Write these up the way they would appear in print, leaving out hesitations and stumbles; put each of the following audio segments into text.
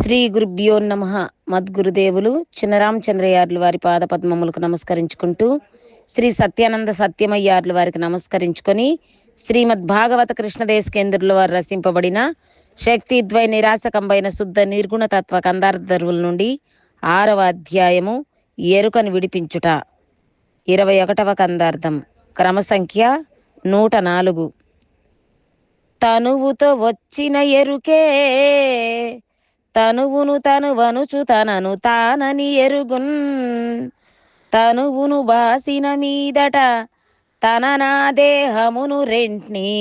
శ్రీ గురుభ్యో నమ. మద్గురుదేవులు చిన్నరామచంద్రయార్లు వారి పాదపద్మములకు నమస్కరించుకుంటూ, శ్రీ సత్యానంద సత్యమయ్యార్లు వారికి నమస్కరించుకొని, శ్రీమద్ భాగవత కృష్ణదేశకేంద్రుల వారు రచింపబడిన శక్తిద్వయ నిరాశకంబైన శుద్ధ నిర్గుణతత్వ కందార్థరువుల నుండి 6వ అధ్యాయము ఎరుకను విడిపించుట, 21వ కందార్థం, క్రమసంఖ్య 104. తనువుతో వచ్చిన ఎరుకే తనువును తనువనుచు తనను తానని ఎరుగున్, తనువును బాసిన మీదట తన నా దేహమును రెంట్ని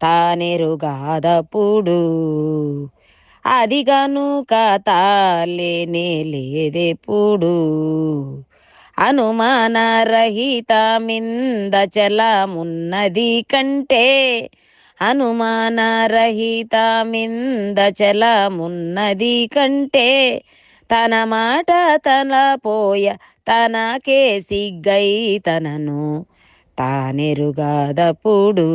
తానెరుగాదప్పుడు, అది గనుక తాలేనే లేదెప్పుడు. అనుమానరహితమింద చలమున్నది కంటే, అనుమానరహితమింద చలమున్నది కంటే, తన మాట తన పోయ తనకే సిగ్గై తనను తానెరుగాదప్పుడు,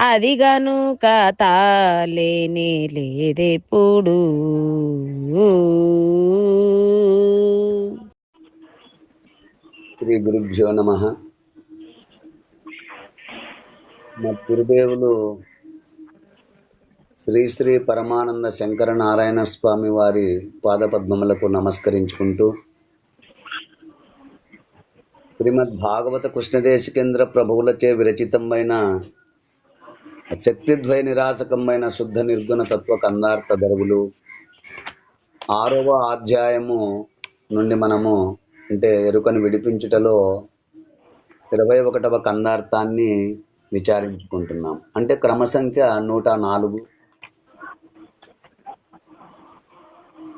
అది గనుక తాలేనే లేదెప్పుడు. శ్రీ గురుభ్యో నమ. మా గురుదేవులు శ్రీ శ్రీ పరమానంద శంకర నారాయణ స్వామి వారి పాదపద్మములకు నమస్కరించుకుంటూ, శ్రీమద్ భాగవత కృష్ణదేశకేంద్ర ప్రభువులచే విరచితమైన శక్తిద్వయ నిరాశకమైన శుద్ధ నిర్గుణ తత్వ కందార్థ దరువులు 6వ అధ్యాయము నుండి మనము అంటే ఎరుకను విడిపించుటలో 21వ కందార్థాన్ని విచారించుకుంటున్నాం. అంటే క్రమసంఖ్య 104.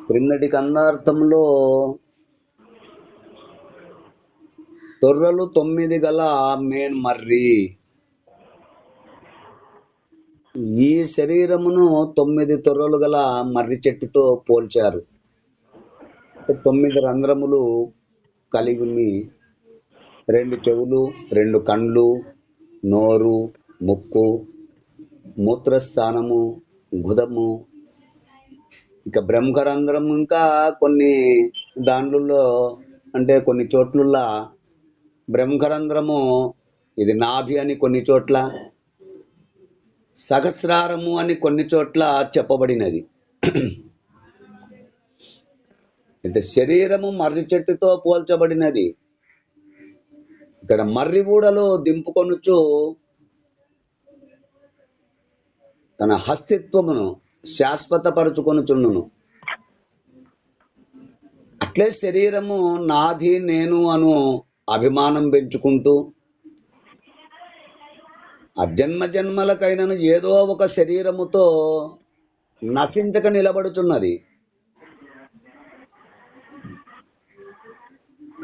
క్రిందటి కందార్థంలో తొర్రలు 9 గల మేన్ మర్రి, ఈ శరీరమును 9 తొర్రలు గల మర్రి చెట్టుతో పోల్చారు. 9 రంధ్రములు కలిగి ఉన్ని, 2 చెవులు, 2 కండ్లు, నోరు, ముక్కు, మూత్రస్థానము, గుదము, ఇక బ్రహ్మరంధ్రము, ఇంకా కొన్ని దాండ్లలో అంటే కొన్ని చోట్ల బ్రహ్మరంధ్రము ఇది నాభి అని, కొన్ని చోట్ల సహస్రారము అని, కొన్ని చోట్ల చెప్పబడినది. అయితే శరీరము మర్రి చెట్టుతో పోల్చబడినది. ఇక్కడ మర్రి ఊడలో దింపుకొనుచు తన అస్తిత్వమును శాశ్వతపరుచుకొనుచుండును. అట్లే శరీరము నాది నేను అను అభిమానం పెంచుకుంటూ ఆ జన్మ జన్మలకైనను ఏదో ఒక శరీరముతో నశించక నిలబడుచున్నది.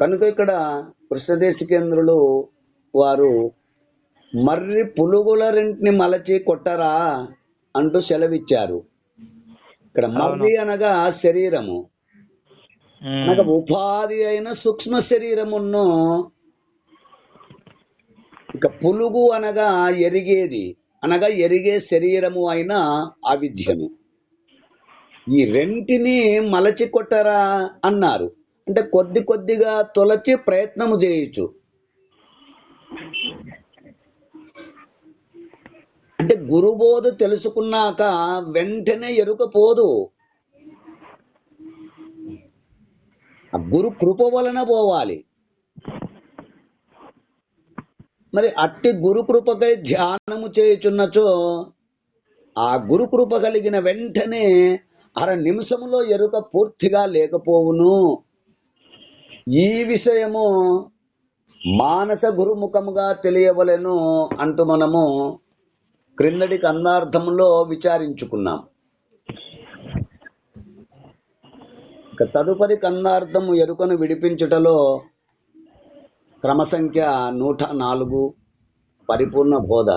కనుక ఇక్కడ కృష్ణదేశికేంద్రులు వారు మర్రి పులుగుల రెంటిని మలచి కొట్టరా అంటూ సెలవిచ్చారు. ఇక్కడ మర్రి అనగా శరీరము, అనగా ఉపాధి అయిన సూక్ష్మ శరీరమును, ఇక పులుగు అనగా ఎరిగేది, అనగా ఎరిగే శరీరము అయిన అవిద్యను. ఈ రెంటిని మలచి కొట్టరా అన్నారు. అంటే కొద్ది కొద్దిగా తొలచి ప్రయత్నము చేయొచ్చు. అంటే గురుబోధ తెలుసుకున్నాక వెంటనే ఎరుకపోదు, ఆ గురు కృప వలన పోవాలి. మరి అట్టి గురు కృపకై ధ్యానము చేయుచున్నచో ఆ గురు కృప కలిగిన వెంటనే 1/2 నిమిషములో ఎరుక పూర్తిగా లేకపోవును. ఈ విషయము మానస గురుముఖముగా తెలియవలెను అంటూ మనము క్రిందటి కందార్థంలో విచారించుకున్నాం. ఇక తదుపరి కందార్థము ఎరుకను విడిపించుటలో క్రమసంఖ్య 104, పరిపూర్ణ బోధ.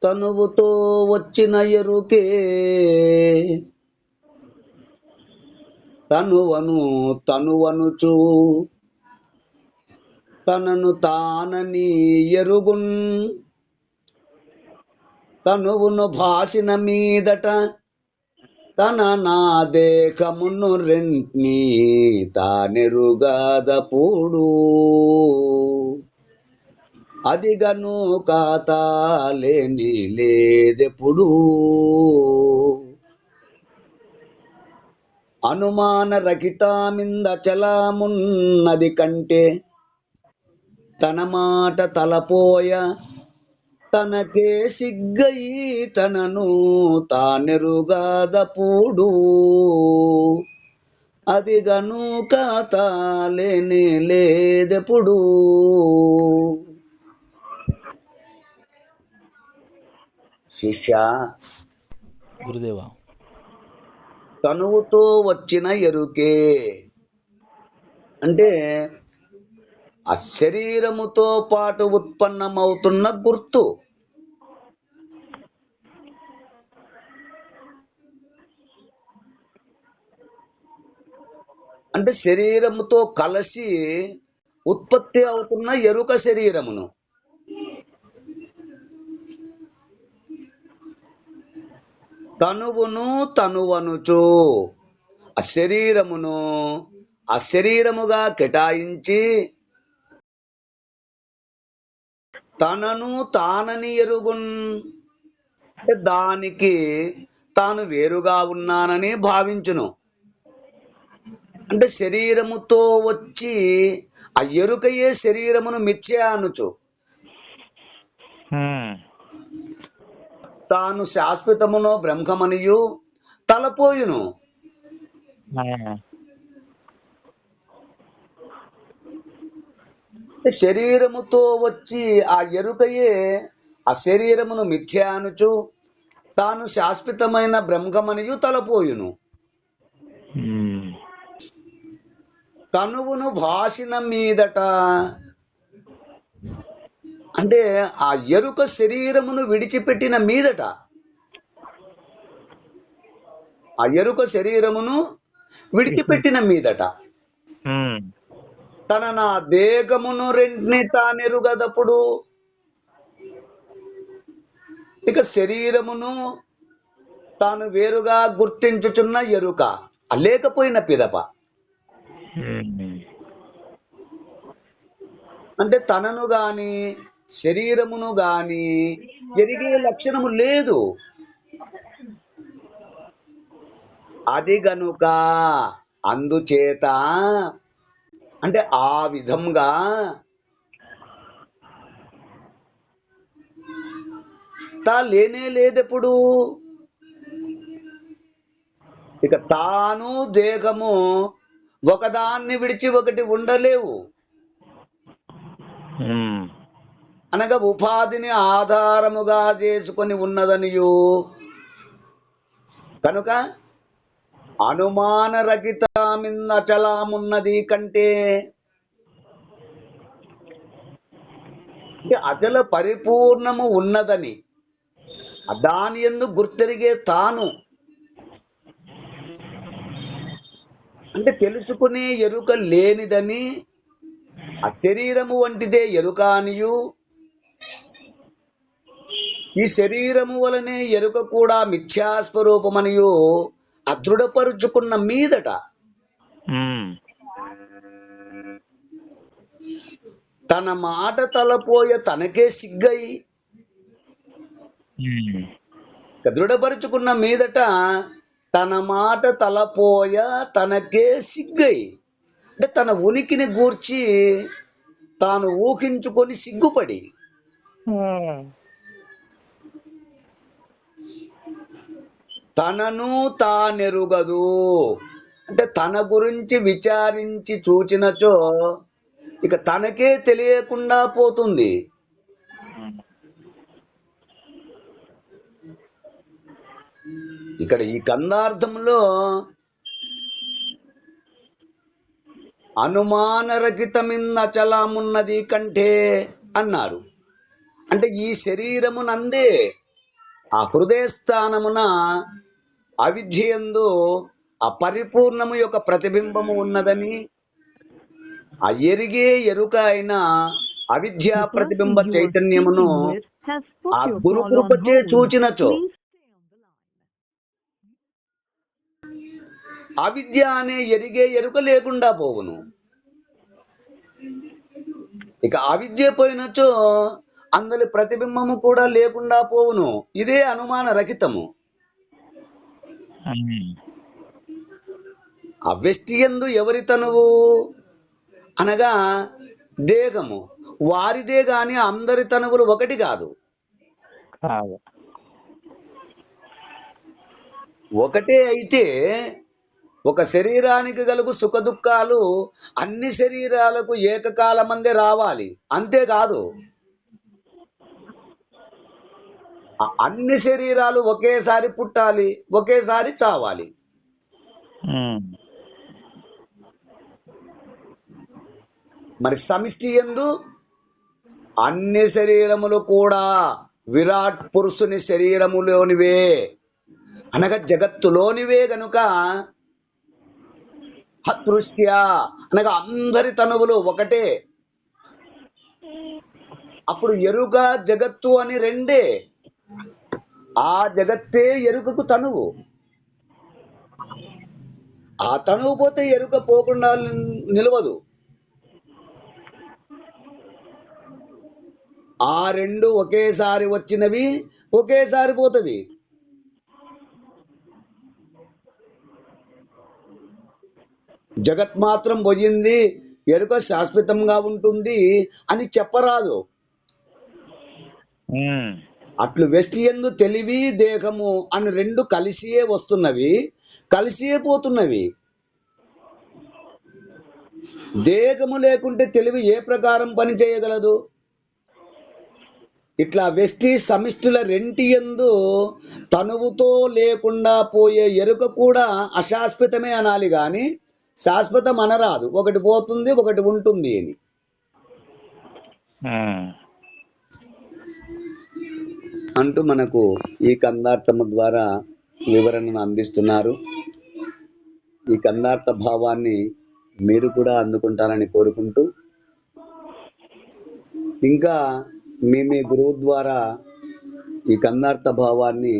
తనువుతో వచ్చిన ఎరుకే తనువనుచు తనను తానని ఎరుగున్, తనువును భాసిన మీదట తన నా దేహమును రెంట్ని తానెరుగాదప్పుడు అదిగను కాతాలేని లేదెప్పుడు అనుమాన రహితామింద చలామున్నది కంటే తన మాట తలపోయ తనకే సిగ్గయి తనను తానెరుగాదప్పుడు అది గనుక తాలేనే లేదెప్పుడు. శిష్య, గురుదేవా. తనువుతో వచ్చిన ఎరుకే అంటే ఆ శరీరముతో పాటు ఉత్పన్నమవుతున్న గుర్తు. అంటే శరీరముతో కలిసి ఉత్పత్తి అవుతున్న ఎరుక శరీరమును. తనువును తనువనుచు ఆ శరీరమును ఆ శరీరముగా కేటాయించి తనను తానని ఎరుగున్ దానికి తాను వేరుగా ఉన్నానని భావించును. అంటే శరీరముతో వచ్చి ఆ ఎరుకయే శరీరమును మిథ్య అనుచు తాను శాశ్వతమునో బ్రహ్మమనియు తలపోయును. శరీరముతో వచ్చి ఆ ఎరుకయే ఆ శరీరమును మిథ్య అనుచు తాను శాశ్వతమైన బ్రహ్మమనియు తలపోయును. తనువును భాషిన మీదట అంటే ఆ ఎరుక శరీరమును విడిచిపెట్టిన మీదట, ఆ ఎరుక శరీరమును విడిచిపెట్టిన మీదట తన నా దేహమును రెంటిని తానెరుగదప్పుడు ఇక శరీరమును తాను వేరుగా గుర్తించుచున్న ఎరుక లేకపోయిన పిదప అంటే తనను గాని శరీరమును గాని ఎరిగే లక్షణము లేదు. అది గనుక అందుచేత అంటే ఆ విధంగా లేనే లేదెప్పుడు. ఇక తాను దేహము ఒకదాన్ని విడిచి ఒకటి ఉండలేవు. అనగా ఉపాధిని ఆధారముగా చేసుకొని ఉన్నదనియు కనుక అనుమాన రహితమిన్న అచలమున్నది కంటే అచల పరిపూర్ణము ఉన్నదని దాని యందు గుర్తెరిగే తాను అంటే తెలుసుకునే ఎరుక లేనిదని ఆ శరీరము వంటిదే ఎరుక అనియు ఈ శరీరము వలనే ఎరుక కూడా మిథ్యాస్వరూపమనియు అదృఢపరుచుకున్న మీదట తన మాట తలపోయ తనకే సిగ్గై దృఢపరుచుకున్న మీదట తన మాట తలపోయ తనకే సిగ్గై అంటే తన ఉనికిని గూర్చి తాను ఊహించుకొని సిగ్గుపడి తనను తానెరుగదు అంటే తన గురించి విచారించి చూచినచో ఇక తనకే తెలియకుండా పోతుంది. ఇక్కడ ఈ కందార్థంలో అనుమానరహితమిన్న అచలమున్నది కంటే అన్నారు. అంటే ఈ శరీరమునందే ఆ హృదయ స్థానమున అవిద్యయందు ఆ పరిపూర్ణము యొక్క ప్రతిబింబము ఉన్నదని ఆ ఎరిగే ఎరుక అయిన అవిద్యా ప్రతిబింబ చైతన్యమును has put ఆ your Guru call on కృపచే hold. చూచినచో Please అవిద్య అనే ఎరిగే ఎరుక లేకుండా పోవును. ఇక అవిద్య పోయినచో అందరి ప్రతిబింబము కూడా లేకుండా పోవును. ఇదే అనుమాన రహితము. అవ్యష్టియందు ఎవరి తనువు అనగా దేహము వారిదే గాని అందరి తనువులు ఒకటి కాదు. ఒకటే అయితే ఒక శరీరానికి గలుగు సుఖ దుఃఖాలు అన్ని శరీరాలకు ఏకకాలమందే రావాలి. అంతేకాదు అన్ని శరీరాలు ఒకేసారి పుట్టాలి, ఒకేసారి చావాలి. మరి సమిష్టి యందు అన్ని శరీరములు కూడా విరాట్ పురుషుని శరీరములోనివే అనగా జగత్తులోనివే గనుక హతృష్ట్యా అనగా అందరి తనువులు ఒకటే. అప్పుడు ఎరుక జగత్తు అని రెండే. ఆ జగత్తే ఎరుకకు తనువు. ఆ తనువు పోతే ఎరుక పోకుండా నిలవదు. ఆ రెండు ఒకేసారి వచ్చినవి ఒకేసారి పోతవి. జగత్ మాత్రం పోయింది, ఎరుక శాశ్వతంగా ఉంటుంది అని చెప్పరాదు. అట్లు వెస్టియందు తెలివి దేహము అని రెండు కలిసియే వస్తున్నవి, కలిసియే పోతున్నవి. దేహము లేకుంటే తెలివి ఏ ప్రకారం పని చేయగలదు? ఇట్లా వెష్టి సమిష్టిల రెంటియందు తనువుతో లేకుండా పోయే ఎరుక కూడా అశాశ్వతమే అనాలి గాని శాశ్వతం అనరాదు. ఒకటి పోతుంది, ఒకటి ఉంటుంది అని. అంటూ మనకు ఈ కందార్థము ద్వారా వివరణను అందిస్తున్నారు. ఈ కందార్థ భావాన్ని మీరు కూడా అందుకుంటారని కోరుకుంటూ, ఇంకా మీ గురువు ద్వారా ఈ కందార్థ భావాన్ని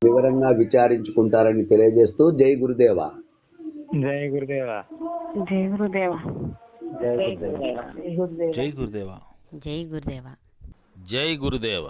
వివరంగా విచారించుకుంటారని తెలియజేస్తూ జై గురుదేవ. జై గురుదేవ. జై గురుదేవ. జై గురుదేవ. జై గురుదేవ. జై గురుదేవ.